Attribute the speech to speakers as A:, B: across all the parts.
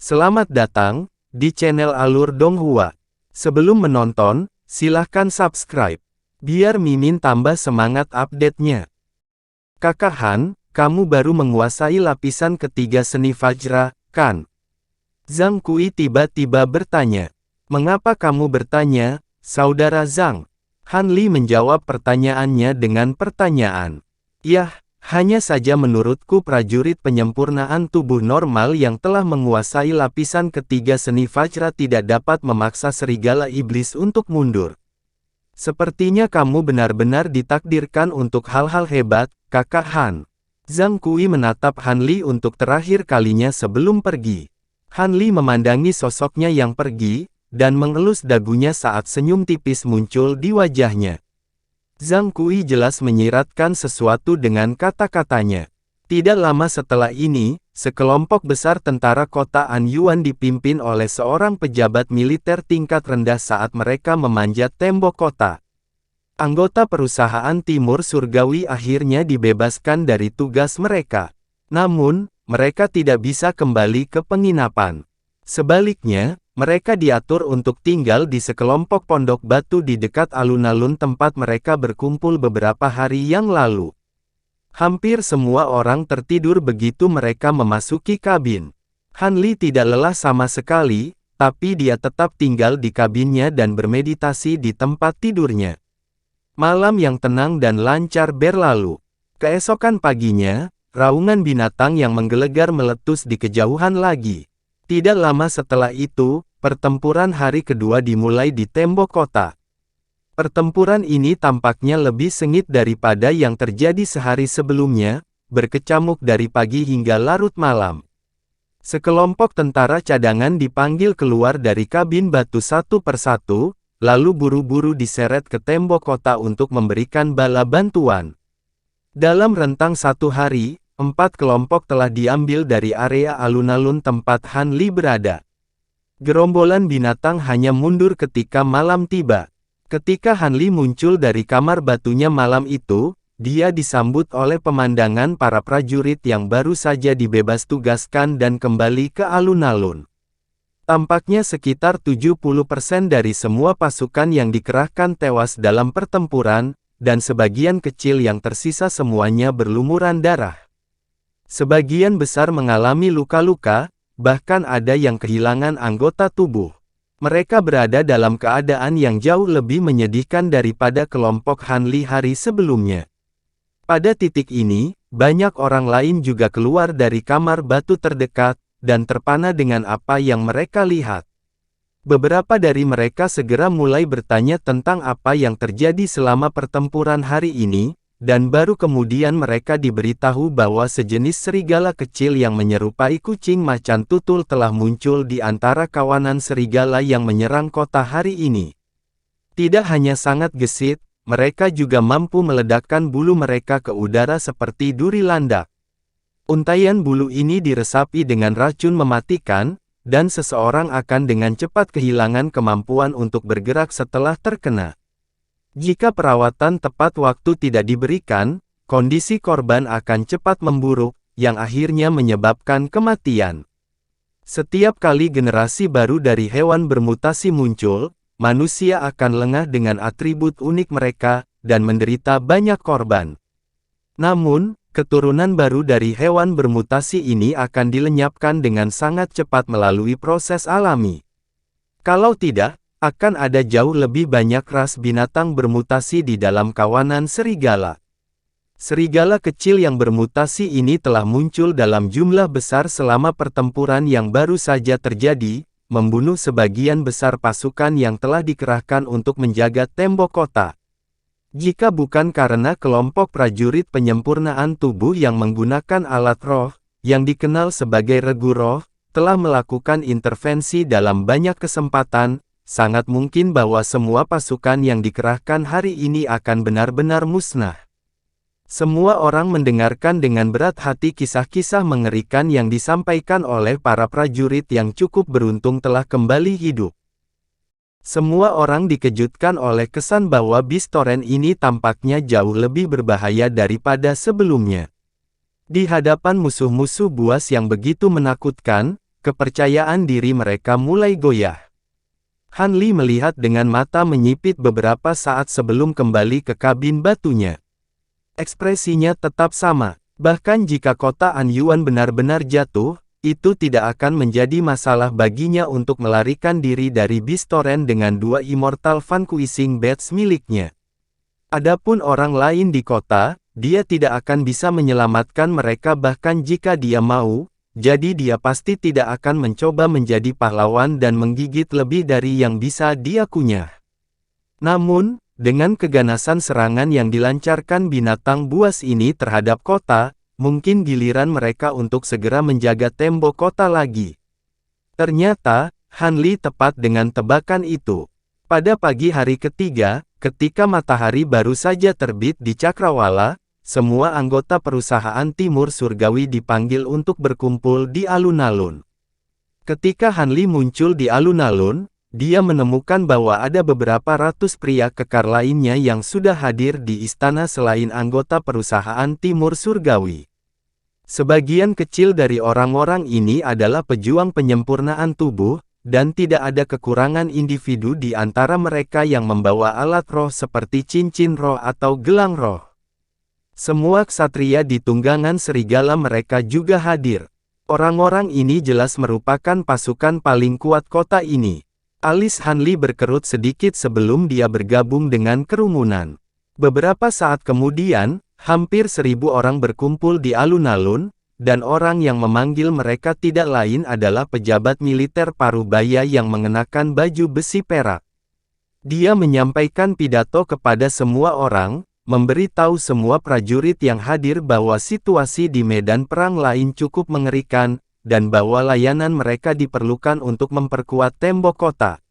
A: Selamat datang di channel Alur Donghua. Sebelum menonton, silahkan subscribe, biar Mimin tambah semangat update-nya. Kakak Han, kamu baru menguasai lapisan ketiga seni Vajra, kan? Zhang Kui tiba-tiba bertanya. Mengapa kamu bertanya, Saudara Zhang? Han Li menjawab pertanyaannya dengan pertanyaan. Yah, hanya saja menurutku prajurit penyempurnaan tubuh normal yang telah menguasai lapisan ketiga seni Vajra tidak dapat memaksa serigala iblis untuk mundur. Sepertinya kamu benar-benar ditakdirkan untuk hal-hal hebat, Kakak Han. Zhang Kui menatap Han Li untuk terakhir kalinya sebelum pergi. Han Li memandangi sosoknya yang pergi, dan mengelus dagunya saat senyum tipis muncul di wajahnya. Zhang Kui jelas menyiratkan sesuatu dengan kata-katanya. Tidak lama setelah ini, sekelompok besar tentara kota Anyuan dipimpin oleh seorang pejabat militer tingkat rendah saat mereka memanjat tembok kota. Anggota perusahaan Timur Surgawi akhirnya dibebaskan dari tugas mereka. Namun, mereka tidak bisa kembali ke penginapan. Sebaliknya, mereka diatur untuk tinggal di sekelompok pondok batu di dekat alun-alun tempat mereka berkumpul beberapa hari yang lalu. Hampir semua orang tertidur begitu mereka memasuki kabin. Han Li tidak lelah sama sekali, tapi dia tetap tinggal di kabinnya dan bermeditasi di tempat tidurnya. Malam yang tenang dan lancar berlalu. Keesokan paginya, raungan binatang yang menggelegar meletus di kejauhan lagi. Tidak lama setelah itu, pertempuran hari kedua dimulai di tembok kota. Pertempuran ini tampaknya lebih sengit daripada yang terjadi sehari sebelumnya, berkecamuk dari pagi hingga larut malam. Sekelompok tentara cadangan dipanggil keluar dari kabin batu satu persatu, lalu buru-buru diseret ke tembok kota untuk memberikan bala bantuan. Dalam rentang satu hari, 4 kelompok telah diambil dari area alun-alun tempat Han Li berada. Gerombolan binatang hanya mundur ketika malam tiba. Ketika Han Li muncul dari kamar batunya malam itu, dia disambut oleh pemandangan para prajurit yang baru saja dibebas tugaskan dan kembali ke alun-alun. Tampaknya sekitar 70% dari semua pasukan yang dikerahkan tewas dalam pertempuran, dan sebagian kecil yang tersisa semuanya berlumuran darah. Sebagian besar mengalami luka-luka, bahkan ada yang kehilangan anggota tubuh. Mereka berada dalam keadaan yang jauh lebih menyedihkan daripada kelompok Han Li hari sebelumnya. Pada titik ini, banyak orang lain juga keluar dari kamar batu terdekat, dan terpana dengan apa yang mereka lihat. Beberapa dari mereka segera mulai bertanya tentang apa yang terjadi selama pertempuran hari ini, dan baru kemudian mereka diberitahu bahwa sejenis serigala kecil yang menyerupai kucing macan tutul telah muncul di antara kawanan serigala yang menyerang kota hari ini. Tidak hanya sangat gesit, mereka juga mampu meledakkan bulu mereka ke udara seperti duri landak. Untaian bulu ini diresapi dengan racun mematikan, dan seseorang akan dengan cepat kehilangan kemampuan untuk bergerak setelah terkena. Jika perawatan tepat waktu tidak diberikan, kondisi korban akan cepat memburuk, yang akhirnya menyebabkan kematian. Setiap kali generasi baru dari hewan bermutasi muncul, manusia akan lengah dengan atribut unik mereka, dan menderita banyak korban. Namun, keturunan baru dari hewan bermutasi ini akan dilenyapkan dengan sangat cepat melalui proses alami. Kalau tidak, akan ada jauh lebih banyak ras binatang bermutasi di dalam kawanan serigala. Serigala kecil yang bermutasi ini telah muncul dalam jumlah besar selama pertempuran yang baru saja terjadi, membunuh sebagian besar pasukan yang telah dikerahkan untuk menjaga tembok kota. Jika bukan karena kelompok prajurit penyempurnaan tubuh yang menggunakan alat roh, yang dikenal sebagai regu roh, telah melakukan intervensi dalam banyak kesempatan, sangat mungkin bahwa semua pasukan yang dikerahkan hari ini akan benar-benar musnah. Semua orang mendengarkan dengan berat hati kisah-kisah mengerikan yang disampaikan oleh para prajurit yang cukup beruntung telah kembali hidup. Semua orang dikejutkan oleh kesan bahwa Bistoren ini tampaknya jauh lebih berbahaya daripada sebelumnya. Di hadapan musuh-musuh buas yang begitu menakutkan, kepercayaan diri mereka mulai goyah. Han Li melihat dengan mata menyipit beberapa saat sebelum kembali ke kabin batunya. Ekspresinya tetap sama, bahkan jika kota An Yuan benar-benar jatuh, itu tidak akan menjadi masalah baginya untuk melarikan diri dari BizTorrent dengan 2 Immortal Vanquishing Badge miliknya. Adapun orang lain di kota, dia tidak akan bisa menyelamatkan mereka bahkan jika dia mau. Jadi dia pasti tidak akan mencoba menjadi pahlawan dan menggigit lebih dari yang bisa dia kunyah. Namun, dengan keganasan serangan yang dilancarkan binatang buas ini terhadap kota, mungkin giliran mereka untuk segera menjaga tembok kota lagi. Ternyata, Han Li tepat dengan tebakan itu. Pada pagi hari ketiga, ketika matahari baru saja terbit di Cakrawala, semua anggota perusahaan Timur Surgawi dipanggil untuk berkumpul di alun-alun. Ketika Han Li muncul di alun-alun, dia menemukan bahwa ada beberapa ratus pria kekar lainnya yang sudah hadir di istana selain anggota perusahaan Timur Surgawi. Sebagian kecil dari orang-orang ini adalah pejuang penyempurnaan tubuh, dan tidak ada kekurangan individu di antara mereka yang membawa alat roh seperti cincin roh atau gelang roh. Semua ksatria di tunggangan serigala mereka juga hadir. Orang-orang ini jelas merupakan pasukan paling kuat kota ini. Alis Han Li berkerut sedikit sebelum dia bergabung dengan kerumunan. Beberapa saat kemudian, hampir 1000 orang berkumpul di alun-alun, dan orang yang memanggil mereka tidak lain adalah pejabat militer Parubaya yang mengenakan baju besi perak. Dia menyampaikan pidato kepada semua orang, memberitahu semua prajurit yang hadir bahwa situasi di medan perang lain cukup mengerikan, dan bahwa layanan mereka diperlukan untuk memperkuat tembok kota.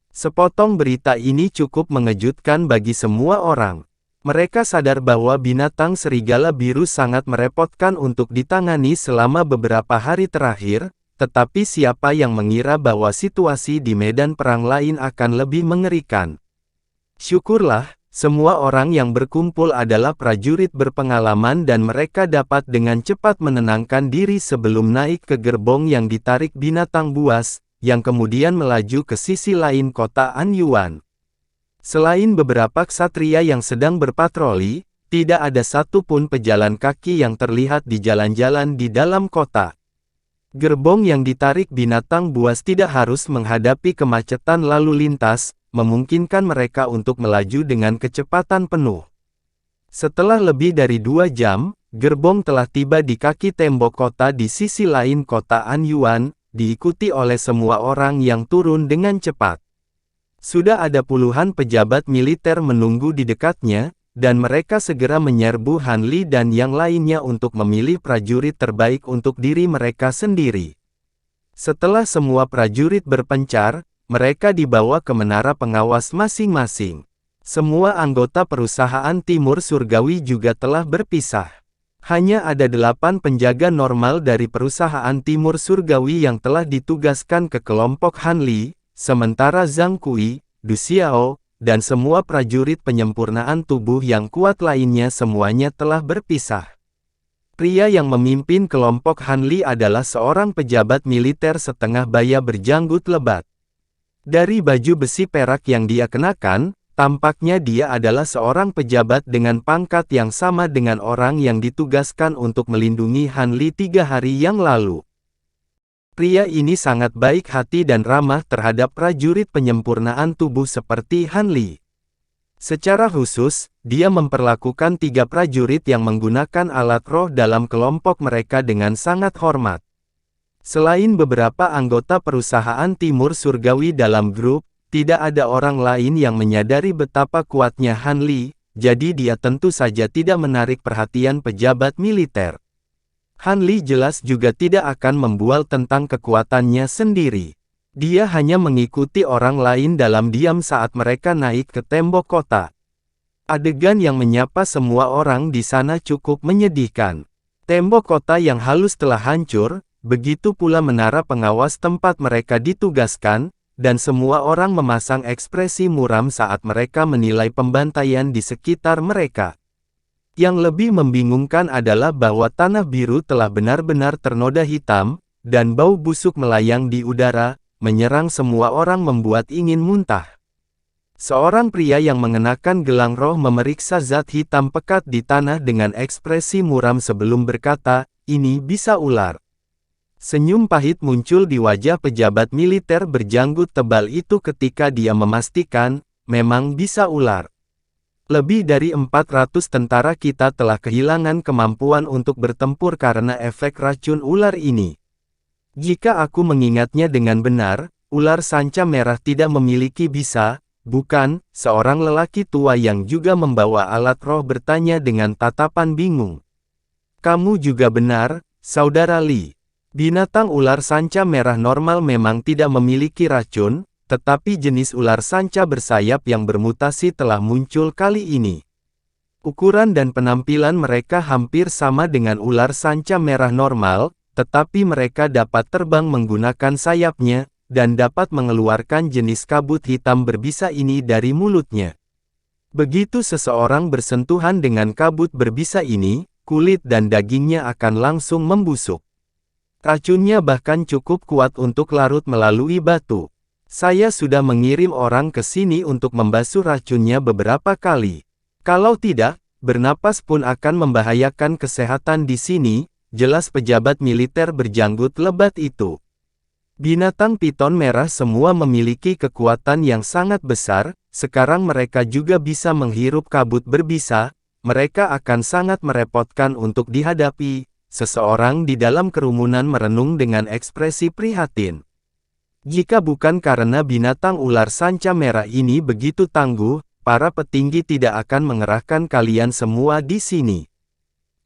A: Sepotong berita ini cukup mengejutkan bagi semua orang. Mereka sadar bahwa binatang serigala biru sangat merepotkan untuk ditangani selama beberapa hari terakhir, tetapi siapa yang mengira bahwa situasi di medan perang lain akan lebih mengerikan. Syukurlah, semua orang yang berkumpul adalah prajurit berpengalaman dan mereka dapat dengan cepat menenangkan diri sebelum naik ke gerbong yang ditarik binatang buas, yang kemudian melaju ke sisi lain kota An Yuan. Selain beberapa ksatria yang sedang berpatroli, tidak ada satupun pejalan kaki yang terlihat di jalan-jalan di dalam kota. Gerbong yang ditarik binatang buas tidak harus menghadapi kemacetan lalu lintas, memungkinkan mereka untuk melaju dengan kecepatan penuh. Setelah lebih dari 2 jam, gerbong telah tiba di kaki tembok kota di sisi lain kota An Yuan, diikuti oleh semua orang yang turun dengan cepat. Sudah ada puluhan pejabat militer menunggu di dekatnya, dan mereka segera menyerbu Han Li dan yang lainnya untuk memilih prajurit terbaik untuk diri mereka sendiri. Setelah semua prajurit berpencar, mereka dibawa ke menara pengawas masing-masing. Semua anggota perusahaan Timur Surgawi juga telah berpisah. Hanya ada 8 penjaga normal dari perusahaan Timur Surgawi yang telah ditugaskan ke kelompok Han Li, sementara Zhang Kui, Du Xiao, dan semua prajurit penyempurnaan tubuh yang kuat lainnya semuanya telah berpisah. Pria yang memimpin kelompok Han Li adalah seorang pejabat militer setengah baya berjanggut lebat. Dari baju besi perak yang dia kenakan, tampaknya dia adalah seorang pejabat dengan pangkat yang sama dengan orang yang ditugaskan untuk melindungi Han Li 3 hari yang lalu. Pria ini sangat baik hati dan ramah terhadap prajurit penyempurnaan tubuh seperti Han Li. Secara khusus, dia memperlakukan 3 prajurit yang menggunakan alat roh dalam kelompok mereka dengan sangat hormat. Selain beberapa anggota perusahaan Timur Surgawi dalam grup, tidak ada orang lain yang menyadari betapa kuatnya Han Li, jadi dia tentu saja tidak menarik perhatian pejabat militer. Han Li jelas juga tidak akan membual tentang kekuatannya sendiri. Dia hanya mengikuti orang lain dalam diam saat mereka naik ke tembok kota. Adegan yang menyapa semua orang di sana cukup menyedihkan. Tembok kota yang halus telah hancur, begitu pula menara pengawas tempat mereka ditugaskan, dan semua orang memasang ekspresi muram saat mereka menilai pembantaian di sekitar mereka. Yang lebih membingungkan adalah bahwa tanah biru telah benar-benar ternoda hitam, dan bau busuk melayang di udara, menyerang semua orang membuat ingin muntah. Seorang pria yang mengenakan gelang roh memeriksa zat hitam pekat di tanah dengan ekspresi muram sebelum berkata, "Ini bisa ular." Senyum pahit muncul di wajah pejabat militer berjanggut tebal itu ketika dia memastikan, memang bisa ular. Lebih dari 400 tentara kita telah kehilangan kemampuan untuk bertempur karena efek racun ular ini. Jika aku mengingatnya dengan benar, ular sanca merah tidak memiliki bisa. Bukan, seorang lelaki tua yang juga membawa alat roh bertanya dengan tatapan bingung. Kamu juga benar, Saudara Li. Binatang ular sanca merah normal memang tidak memiliki racun, tetapi jenis ular sanca bersayap yang bermutasi telah muncul kali ini. Ukuran dan penampilan mereka hampir sama dengan ular sanca merah normal, tetapi mereka dapat terbang menggunakan sayapnya, dan dapat mengeluarkan jenis kabut hitam berbisa ini dari mulutnya. Begitu seseorang bersentuhan dengan kabut berbisa ini, kulit dan dagingnya akan langsung membusuk. Racunnya bahkan cukup kuat untuk larut melalui batu. Saya sudah mengirim orang ke sini untuk membasuh racunnya beberapa kali. Kalau tidak, bernapas pun akan membahayakan kesehatan di sini, jelas pejabat militer berjanggut lebat itu. Binatang piton merah semua memiliki kekuatan yang sangat besar, sekarang mereka juga bisa menghirup kabut berbisa, mereka akan sangat merepotkan untuk dihadapi. Seseorang di dalam kerumunan merenung dengan ekspresi prihatin. Jika bukan karena binatang ular sanca merah ini begitu tangguh, para petinggi tidak akan mengerahkan kalian semua di sini.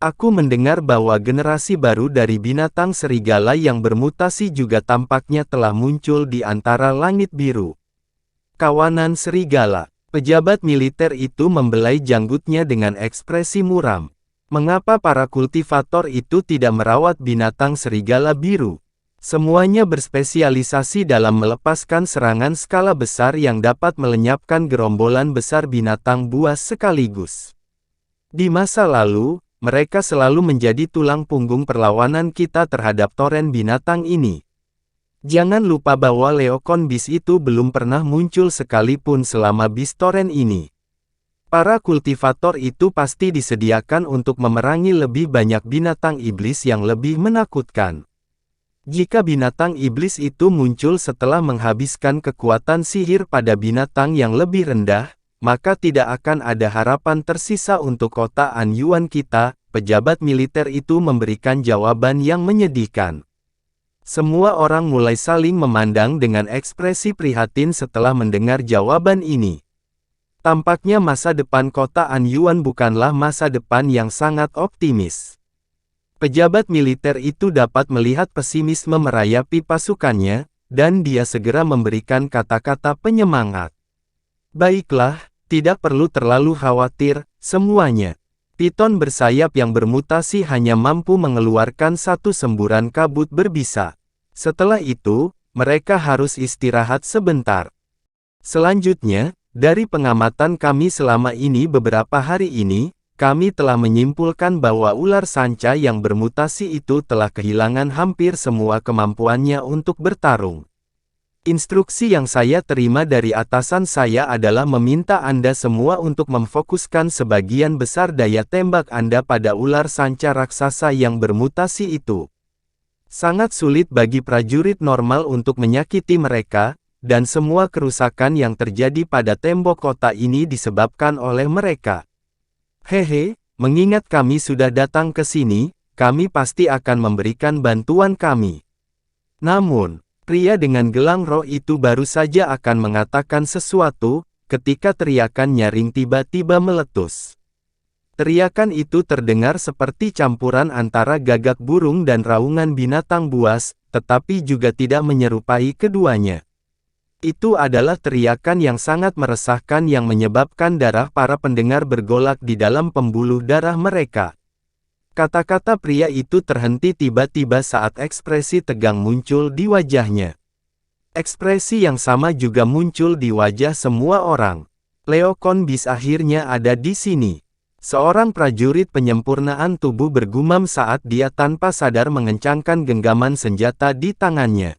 A: Aku mendengar bahwa generasi baru dari binatang serigala yang bermutasi juga tampaknya telah muncul di antara langit biru. Kawanan serigala. Pejabat militer itu membelai janggutnya dengan ekspresi muram. Mengapa para kultivator itu tidak merawat binatang serigala biru? Semuanya berspesialisasi dalam melepaskan serangan skala besar yang dapat melenyapkan gerombolan besar binatang buas sekaligus. Di masa lalu, mereka selalu menjadi tulang punggung perlawanan kita terhadap toren binatang ini. Jangan lupa bahwa Leokon bis itu belum pernah muncul sekalipun selama bis toren ini. Para kultivator itu pasti disediakan untuk memerangi lebih banyak binatang iblis yang lebih menakutkan. Jika binatang iblis itu muncul setelah menghabiskan kekuatan sihir pada binatang yang lebih rendah, maka tidak akan ada harapan tersisa untuk kota Anyuan kita. Pejabat militer itu memberikan jawaban yang menyedihkan. Semua orang mulai saling memandang dengan ekspresi prihatin setelah mendengar jawaban ini. Tampaknya masa depan kota Anyuan bukanlah masa depan yang sangat optimis. Pejabat militer itu dapat melihat pesimisme merayapi pasukannya, dan dia segera memberikan kata-kata penyemangat. Baiklah, tidak perlu terlalu khawatir, semuanya. Piton bersayap yang bermutasi hanya mampu mengeluarkan satu semburan kabut berbisa. Setelah itu, mereka harus istirahat sebentar. Selanjutnya, dari pengamatan kami selama ini beberapa hari ini, kami telah menyimpulkan bahwa ular sanca yang bermutasi itu telah kehilangan hampir semua kemampuannya untuk bertarung. Instruksi yang saya terima dari atasan saya adalah meminta Anda semua untuk memfokuskan sebagian besar daya tembak Anda pada ular sanca raksasa yang bermutasi itu. Sangat sulit bagi prajurit normal untuk menyakiti mereka, dan semua kerusakan yang terjadi pada tembok kota ini disebabkan oleh mereka. Hehe, mengingat kami sudah datang ke sini, kami pasti akan memberikan bantuan kami. Namun, pria dengan gelang roh itu baru saja akan mengatakan sesuatu, ketika teriakan nyaring tiba-tiba meletus. Teriakan itu terdengar seperti campuran antara gagak burung dan raungan binatang buas, tetapi juga tidak menyerupai keduanya. Itu adalah teriakan yang sangat meresahkan yang menyebabkan darah para pendengar bergolak di dalam pembuluh darah mereka. Kata-kata pria itu terhenti tiba-tiba saat ekspresi tegang muncul di wajahnya. Ekspresi yang sama juga muncul di wajah semua orang. Leokon bis akhirnya ada di sini. Seorang prajurit penyempurnaan tubuh bergumam saat dia tanpa sadar mengencangkan genggaman senjata di tangannya.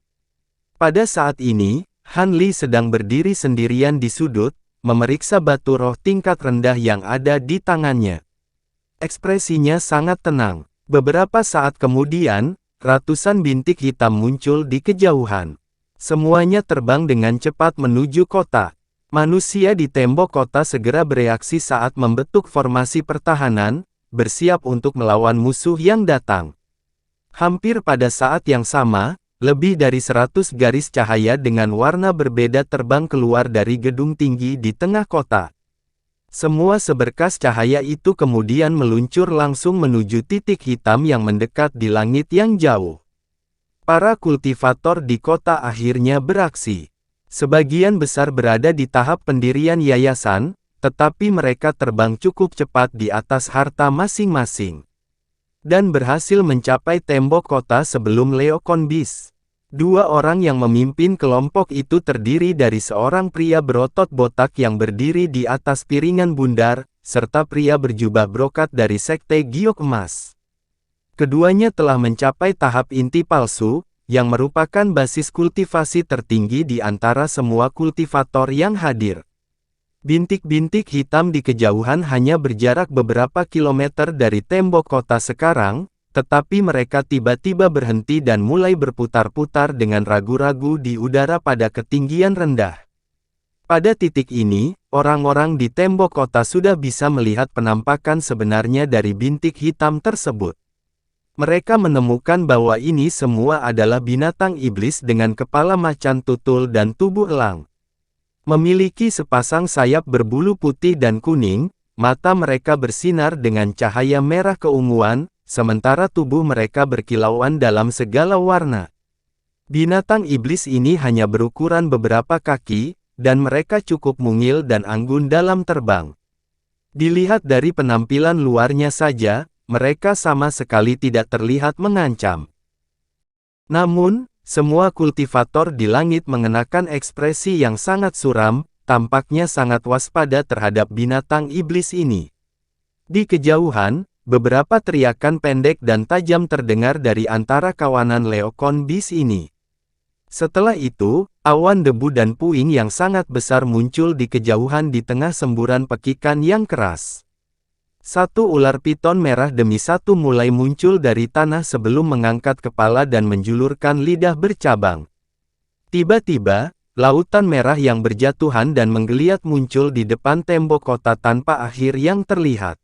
A: Pada saat ini, Han Li sedang berdiri sendirian di sudut, memeriksa batu roh tingkat rendah yang ada di tangannya. Ekspresinya sangat tenang. Beberapa saat kemudian, ratusan bintik hitam muncul di kejauhan. Semuanya terbang dengan cepat menuju kota. Manusia di tembok kota segera bereaksi saat membentuk formasi pertahanan, bersiap untuk melawan musuh yang datang. Hampir pada saat yang sama, lebih dari 100 garis cahaya dengan warna berbeda terbang keluar dari gedung tinggi di tengah kota. Semua seberkas cahaya itu kemudian meluncur langsung menuju titik hitam yang mendekat di langit yang jauh. Para kultivator di kota akhirnya beraksi. Sebagian besar berada di tahap pendirian yayasan, tetapi mereka terbang cukup cepat di atas harta masing-masing. Dan berhasil mencapai tembok kota sebelum Leokon Beast. Dua orang yang memimpin kelompok itu terdiri dari seorang pria berotot botak yang berdiri di atas piringan bundar, serta pria berjubah brokat dari sekte giok emas. Keduanya telah mencapai tahap inti palsu, yang merupakan basis kultivasi tertinggi di antara semua kultivator yang hadir. Bintik-bintik hitam di kejauhan hanya berjarak beberapa kilometer dari tembok kota sekarang, tetapi mereka tiba-tiba berhenti dan mulai berputar-putar dengan ragu-ragu di udara pada ketinggian rendah. Pada titik ini, orang-orang di tembok kota sudah bisa melihat penampakan sebenarnya dari bintik hitam tersebut. Mereka menemukan bahwa ini semua adalah binatang iblis dengan kepala macan tutul dan tubuh elang. Memiliki sepasang sayap berbulu putih dan kuning, mata mereka bersinar dengan cahaya merah keunguan, sementara tubuh mereka berkilauan dalam segala warna. Binatang iblis ini hanya berukuran beberapa kaki, dan mereka cukup mungil dan anggun dalam terbang. Dilihat dari penampilan luarnya saja, mereka sama sekali tidak terlihat mengancam. Namun, semua kultivator di langit mengenakan ekspresi yang sangat suram, tampaknya sangat waspada terhadap binatang iblis ini. Di kejauhan, beberapa teriakan pendek dan tajam terdengar dari antara kawanan Leokon Beast ini. Setelah itu, awan debu dan puing yang sangat besar muncul di kejauhan di tengah semburan pekikan yang keras. Satu ular piton merah demi satu mulai muncul dari tanah sebelum mengangkat kepala dan menjulurkan lidah bercabang. Tiba-tiba, lautan merah yang berjatuhan dan menggeliat muncul di depan tembok kota tanpa akhir yang terlihat.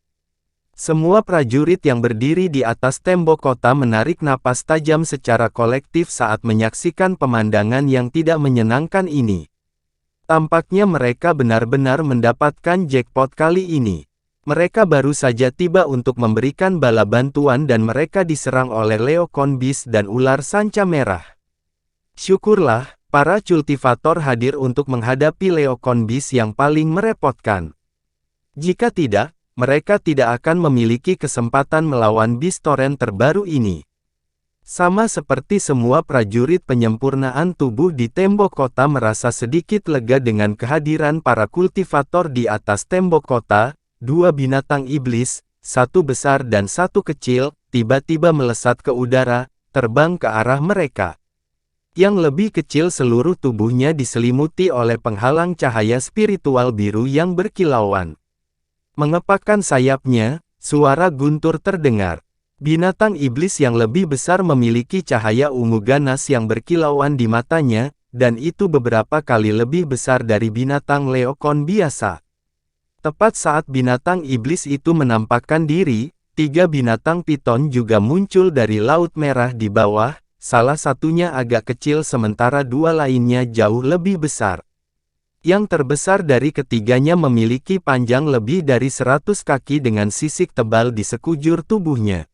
A: Semua prajurit yang berdiri di atas tembok kota menarik napas tajam secara kolektif saat menyaksikan pemandangan yang tidak menyenangkan ini. Tampaknya mereka benar-benar mendapatkan jackpot kali ini. Mereka baru saja tiba untuk memberikan bala bantuan dan mereka diserang oleh Leokon Beast dan ular sanca merah. Syukurlah, para cultivator hadir untuk menghadapi Leokon Beast yang paling merepotkan. Jika tidak, mereka tidak akan memiliki kesempatan melawan Beast Torrent terbaru ini. Sama seperti semua prajurit penyempurnaan tubuh di tembok kota merasa sedikit lega dengan kehadiran para kultivator di atas tembok kota. Dua binatang iblis, satu besar dan satu kecil, tiba-tiba melesat ke udara, terbang ke arah mereka. Yang lebih kecil seluruh tubuhnya diselimuti oleh penghalang cahaya spiritual biru yang berkilauan. Mengepakkan sayapnya, suara guntur terdengar. Binatang iblis yang lebih besar memiliki cahaya ungu ganas yang berkilauan di matanya, dan itu beberapa kali lebih besar dari binatang Leokon biasa. Tepat saat binatang iblis itu menampakkan diri, tiga binatang piton juga muncul dari Laut Merah di bawah, salah satunya agak kecil sementara dua lainnya jauh lebih besar. Yang terbesar dari ketiganya memiliki panjang lebih dari 100 kaki dengan sisik tebal di sekujur tubuhnya.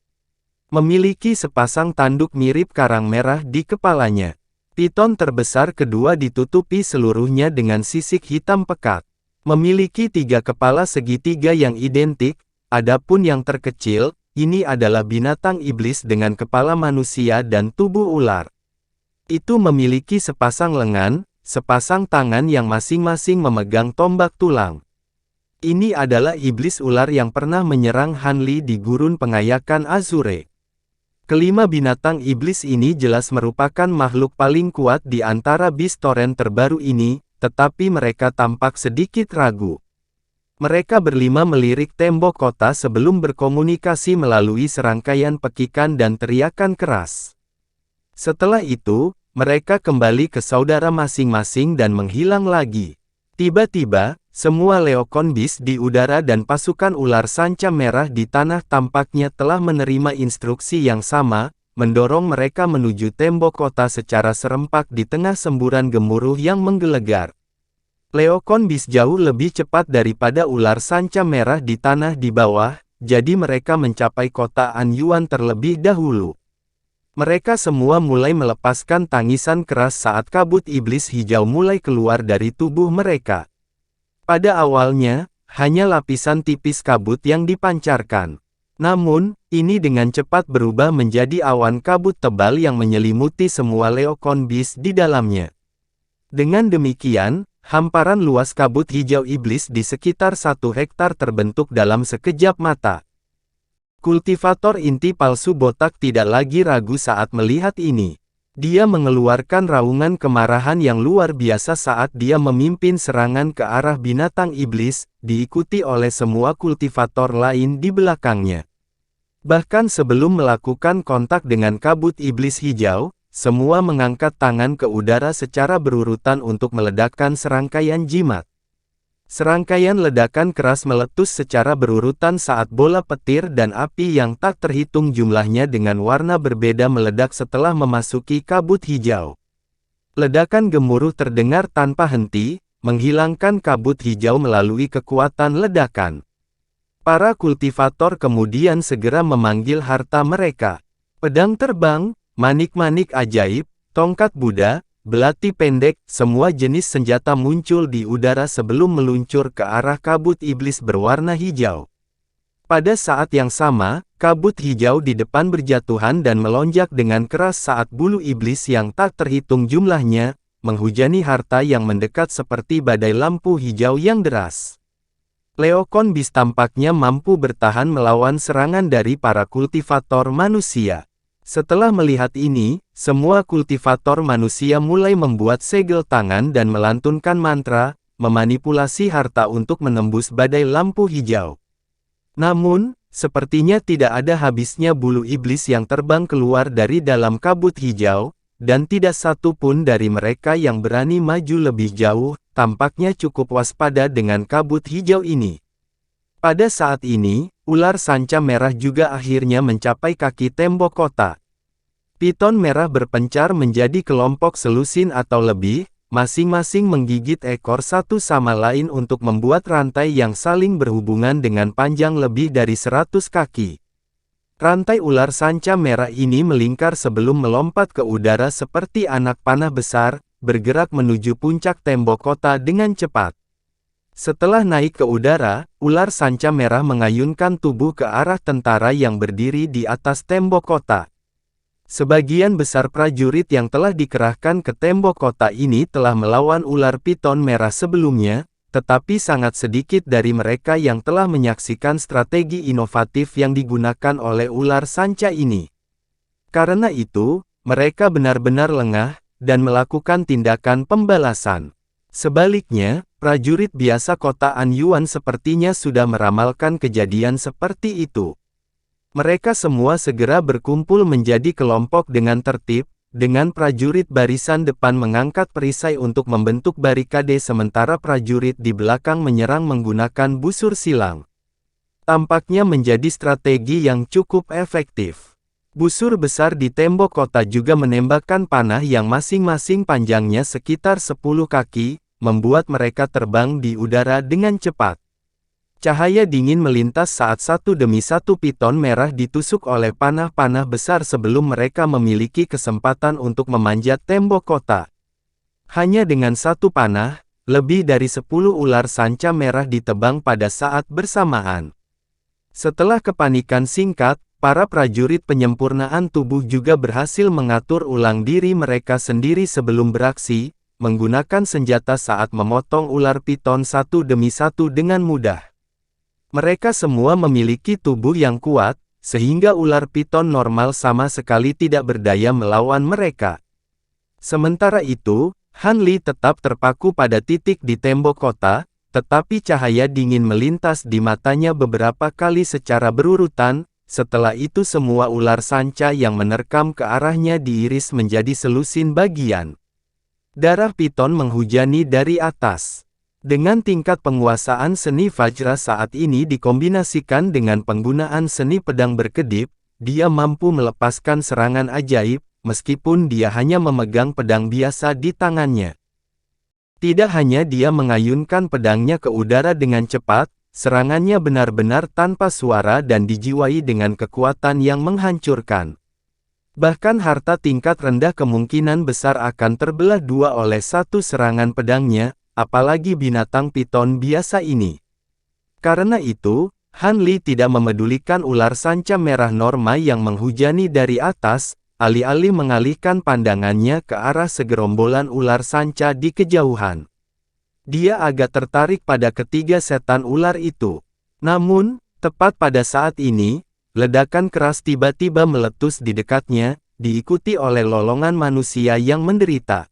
A: Memiliki sepasang tanduk mirip karang merah di kepalanya. Piton terbesar kedua ditutupi seluruhnya dengan sisik hitam pekat. Memiliki tiga kepala segitiga yang identik, adapun yang terkecil, ini adalah binatang iblis dengan kepala manusia dan tubuh ular. Itu memiliki sepasang lengan, sepasang tangan yang masing-masing memegang tombak tulang. Ini adalah iblis ular yang pernah menyerang Hanli di gurun pengayakan Azure. Kelima binatang iblis ini jelas merupakan makhluk paling kuat di antara Beast Torrent terbaru ini, tetapi mereka tampak sedikit ragu. Mereka berlima melirik tembok kota sebelum berkomunikasi melalui serangkaian pekikan dan teriakan keras. Setelah itu, mereka kembali ke saudara masing-masing dan menghilang lagi. Tiba-tiba, semua Leokon Beast di udara dan pasukan ular sanca merah di tanah tampaknya telah menerima instruksi yang sama, mendorong mereka menuju tembok kota secara serempak di tengah semburan gemuruh yang menggelegar. Leokon Beast jauh lebih cepat daripada ular sanca merah di tanah di bawah, jadi mereka mencapai kota Anyuan terlebih dahulu. Mereka semua mulai melepaskan tangisan keras saat kabut iblis hijau mulai keluar dari tubuh mereka. Pada awalnya, hanya lapisan tipis kabut yang dipancarkan. Namun, ini dengan cepat berubah menjadi awan kabut tebal yang menyelimuti semua Leokon Beast di dalamnya. Dengan demikian, hamparan luas kabut hijau iblis di sekitar 1 hektar terbentuk dalam sekejap mata. Kultivator inti palsu botak tidak lagi ragu saat melihat ini. Dia mengeluarkan raungan kemarahan yang luar biasa saat dia memimpin serangan ke arah binatang iblis, diikuti oleh semua kultivator lain di belakangnya. Bahkan sebelum melakukan kontak dengan kabut iblis hijau, semua mengangkat tangan ke udara secara berurutan untuk meledakkan serangkaian jimat. Serangkaian ledakan keras meletus secara berurutan saat bola petir dan api yang tak terhitung jumlahnya dengan warna berbeda meledak setelah memasuki kabut hijau. Ledakan gemuruh terdengar tanpa henti, menghilangkan kabut hijau melalui kekuatan ledakan. Para kultivator kemudian segera memanggil harta mereka. Pedang terbang, manik-manik ajaib, tongkat Buddha, belati pendek, semua jenis senjata muncul di udara sebelum meluncur ke arah kabut iblis berwarna hijau. Pada saat yang sama, kabut hijau di depan berjatuhan dan melonjak dengan keras saat bulu iblis yang tak terhitung jumlahnya, menghujani harta yang mendekat seperti badai lampu hijau yang deras. Leokon Beast tampaknya mampu bertahan melawan serangan dari para kultivator manusia. Setelah melihat ini, semua kultivator manusia mulai membuat segel tangan dan melantunkan mantra, memanipulasi harta untuk menembus badai lampu hijau. Namun, sepertinya tidak ada habisnya bulu iblis yang terbang keluar dari dalam kabut hijau, dan tidak satu pun dari mereka yang berani maju lebih jauh, tampaknya cukup waspada dengan kabut hijau ini. Pada saat ini, ular sanca merah juga akhirnya mencapai kaki tembok kota. Piton merah berpencar menjadi kelompok selusin atau lebih, masing-masing menggigit ekor satu sama lain untuk membuat rantai yang saling berhubungan dengan panjang lebih dari 100 kaki. Rantai ular sanca merah ini melingkar sebelum melompat ke udara seperti anak panah besar, bergerak menuju puncak tembok kota dengan cepat. Setelah naik ke udara, ular sanca merah mengayunkan tubuh ke arah tentara yang berdiri di atas tembok kota. Sebagian besar prajurit yang telah dikerahkan ke tembok kota ini telah melawan ular piton merah sebelumnya, tetapi sangat sedikit dari mereka yang telah menyaksikan strategi inovatif yang digunakan oleh ular sanca ini. Karena itu, mereka benar-benar lengah, dan melakukan tindakan pembalasan. Sebaliknya, prajurit biasa kota Anyuan sepertinya sudah meramalkan kejadian seperti itu. Mereka semua segera berkumpul menjadi kelompok dengan tertib, dengan prajurit barisan depan mengangkat perisai untuk membentuk barikade sementara prajurit di belakang menyerang menggunakan busur silang. Tampaknya menjadi strategi yang cukup efektif. Busur besar di tembok kota juga menembakkan panah yang masing-masing panjangnya sekitar 10 kaki, membuat mereka terbang di udara dengan cepat. Cahaya dingin melintas saat satu demi satu piton merah ditusuk oleh panah-panah besar sebelum mereka memiliki kesempatan untuk memanjat tembok kota. Hanya dengan satu panah, lebih dari 10 ular sanca merah ditebang pada saat bersamaan. Setelah kepanikan singkat, para prajurit penyempurnaan tubuh juga berhasil mengatur ulang diri mereka sendiri sebelum beraksi, menggunakan senjata saat memotong ular piton satu demi satu dengan mudah. Mereka semua memiliki tubuh yang kuat, sehingga ular piton normal sama sekali tidak berdaya melawan mereka. Sementara itu, Han Li tetap terpaku pada titik di tembok kota, tetapi cahaya dingin melintas di matanya beberapa kali secara berurutan. Setelah itu semua ular sanca yang menerkam ke arahnya diiris menjadi selusin bagian. Darah piton menghujani dari atas. Dengan tingkat penguasaan seni Vajra saat ini dikombinasikan dengan penggunaan seni pedang berkedip, dia mampu melepaskan serangan ajaib, meskipun dia hanya memegang pedang biasa di tangannya. Tidak hanya dia mengayunkan pedangnya ke udara dengan cepat, serangannya benar-benar tanpa suara dan dijiwai dengan kekuatan yang menghancurkan. Bahkan harta tingkat rendah kemungkinan besar akan terbelah dua oleh satu serangan pedangnya, apalagi binatang piton biasa ini. Karena itu, Han Li tidak memedulikan ular sanca merah Norma yang menghujani dari atas, alih-alih mengalihkan pandangannya ke arah segerombolan ular sanca di kejauhan. Dia agak tertarik pada ketiga setan ular itu. Namun, tepat pada saat ini, ledakan keras tiba-tiba meletus di dekatnya, diikuti oleh lolongan manusia yang menderita.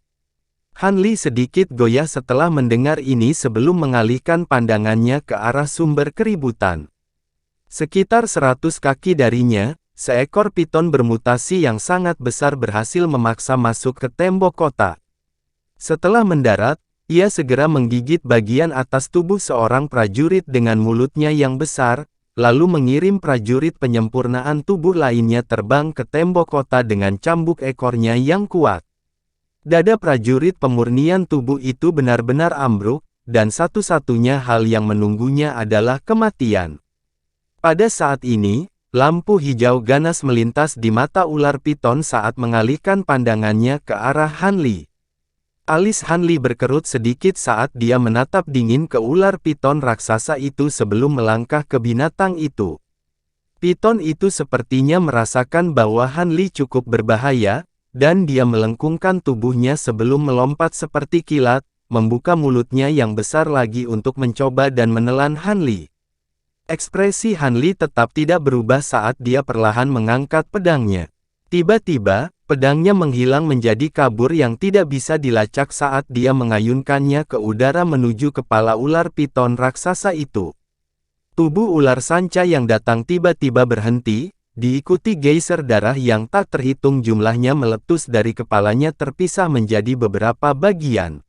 A: Han Li sedikit goyah setelah mendengar ini sebelum mengalihkan pandangannya ke arah sumber keributan. Sekitar 100 kaki darinya, seekor piton bermutasi yang sangat besar berhasil memaksa masuk ke tembok kota. Setelah mendarat, ia segera menggigit bagian atas tubuh seorang prajurit dengan mulutnya yang besar, lalu mengirim prajurit penyempurnaan tubuh lainnya terbang ke tembok kota dengan cambuk ekornya yang kuat. Dada prajurit pemurnian tubuh itu benar-benar ambruk, dan satu-satunya hal yang menunggunya adalah kematian. Pada saat ini, lampu hijau ganas melintas di mata ular piton saat mengalihkan pandangannya ke arah Han Li. Alis Han Li berkerut sedikit saat dia menatap dingin ke ular piton raksasa itu sebelum melangkah ke binatang itu. Piton itu sepertinya merasakan bahwa Han Li cukup berbahaya, dan dia melengkungkan tubuhnya sebelum melompat seperti kilat, membuka mulutnya yang besar lagi untuk mencoba dan menelan Han Li. Ekspresi Han Li tetap tidak berubah saat dia perlahan mengangkat pedangnya. Tiba-tiba, pedangnya menghilang menjadi kabur yang tidak bisa dilacak saat dia mengayunkannya ke udara menuju kepala ular piton raksasa itu. Tubuh ular sanca yang datang tiba-tiba berhenti, diikuti geyser darah yang tak terhitung jumlahnya meletus dari kepalanya terpisah menjadi beberapa bagian.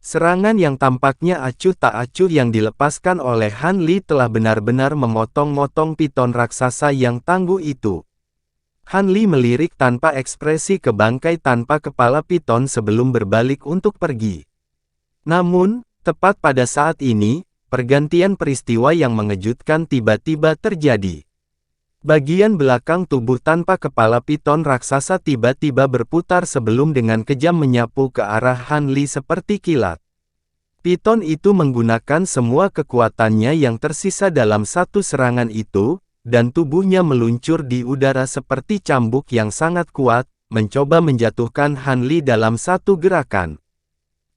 A: Serangan yang tampaknya acuh tak acuh yang dilepaskan oleh Han Li telah benar-benar memotong-motong piton raksasa yang tangguh itu. Han Li melirik tanpa ekspresi ke bangkai tanpa kepala piton sebelum berbalik untuk pergi. Namun, tepat pada saat ini, pergantian peristiwa yang mengejutkan tiba-tiba terjadi. Bagian belakang tubuh tanpa kepala piton raksasa tiba-tiba berputar sebelum dengan kejam menyapu ke arah Han Li seperti kilat. Piton itu menggunakan semua kekuatannya yang tersisa dalam satu serangan itu, dan tubuhnya meluncur di udara seperti cambuk yang sangat kuat, mencoba menjatuhkan Han Li dalam satu gerakan.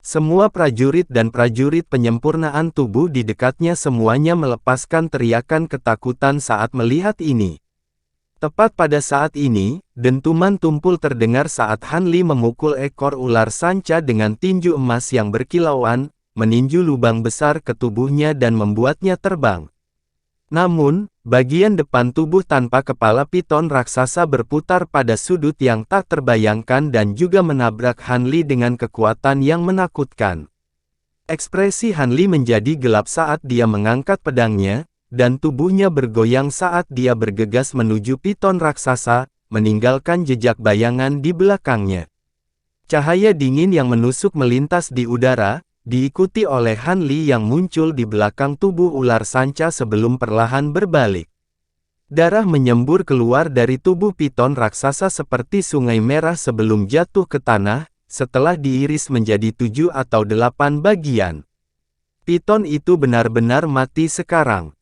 A: Semua prajurit dan prajurit penyempurnaan tubuh di dekatnya semuanya melepaskan teriakan ketakutan saat melihat ini. Tepat pada saat ini, dentuman tumpul terdengar saat Han Li memukul ekor ular sanca dengan tinju emas yang berkilauan, meninju lubang besar ke tubuhnya dan membuatnya terbang. Namun, bagian depan tubuh tanpa kepala piton raksasa berputar pada sudut yang tak terbayangkan dan juga menabrak Han Li dengan kekuatan yang menakutkan. Ekspresi Han Li menjadi gelap saat dia mengangkat pedangnya, dan tubuhnya bergoyang saat dia bergegas menuju piton raksasa, meninggalkan jejak bayangan di belakangnya. Cahaya dingin yang menusuk melintas di udara, diikuti oleh Han Li yang muncul di belakang tubuh ular sanca sebelum perlahan berbalik. Darah menyembur keluar dari tubuh piton raksasa seperti sungai merah sebelum jatuh ke tanah, setelah diiris menjadi 7 atau 8 bagian. Piton itu benar-benar mati sekarang.